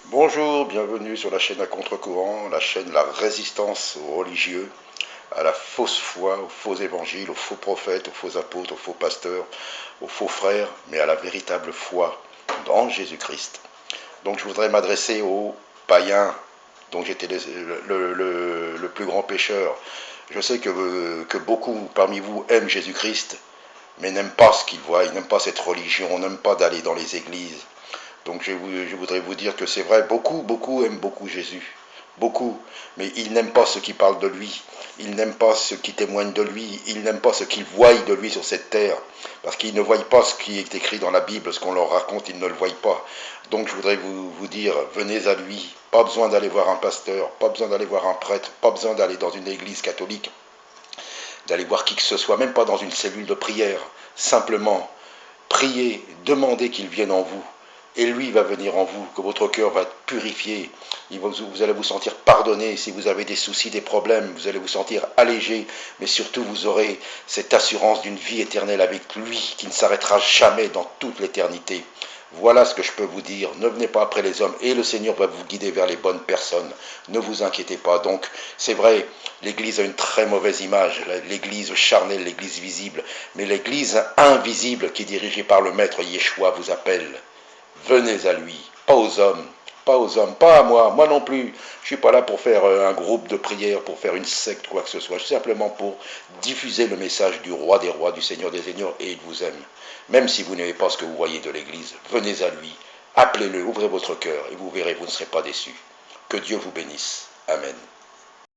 Bonjour, bienvenue sur la chaîne à contre-courant, la chaîne La Résistance aux religieux, à la fausse foi, aux faux évangiles, aux faux prophètes, aux faux apôtres, aux faux pasteurs, aux faux frères, mais à la véritable foi dans Jésus-Christ. Donc je voudrais m'adresser aux païens dont j'étais le plus grand pécheur. Je sais que beaucoup parmi vous aiment Jésus-Christ, mais n'aiment pas ce qu'ils voient, ils n'aiment pas cette religion, n'aiment pas d'aller dans les églises. Donc je voudrais vous dire que c'est vrai, beaucoup aiment beaucoup Jésus. Beaucoup. Mais ils n'aiment pas ceux qui parlent de lui. Ils n'aiment pas ceux qui témoignent de lui. Ils n'aiment pas ce qu'ils voient de lui sur cette terre. Parce qu'ils ne voient pas ce qui est écrit dans la Bible, ce qu'on leur raconte, ils ne le voient pas. Donc je voudrais vous dire, venez à lui. Pas besoin d'aller voir un pasteur, pas besoin d'aller voir un prêtre, pas besoin d'aller dans une église catholique, d'aller voir qui que ce soit, même pas dans une cellule de prière. Simplement, priez, demandez qu'il vienne en vous. Et lui va venir en vous, que votre cœur va être purifié. Vous allez vous sentir pardonné. Si vous avez des soucis, des problèmes, vous allez vous sentir allégé. Mais surtout, vous aurez cette assurance d'une vie éternelle avec lui, qui ne s'arrêtera jamais dans toute l'éternité. Voilà ce que je peux vous dire. Ne venez pas après les hommes et le Seigneur va vous guider vers les bonnes personnes. Ne vous inquiétez pas. Donc, c'est vrai, l'Église a une très mauvaise image. L'Église charnelle, l'Église visible. Mais l'Église invisible qui est dirigée par le Maître Yeshua vous appelle. Venez à lui, pas aux hommes, pas aux hommes, pas à moi non plus. Je ne suis pas là pour faire un groupe de prière, pour faire une secte, quoi que ce soit. Je suis simplement pour diffuser le message du roi des rois, du Seigneur des seigneurs, et il vous aime. Même si vous n'aimez pas ce que vous voyez de l'Église, venez à lui, appelez-le, ouvrez votre cœur, et vous verrez, vous ne serez pas déçus. Que Dieu vous bénisse. Amen.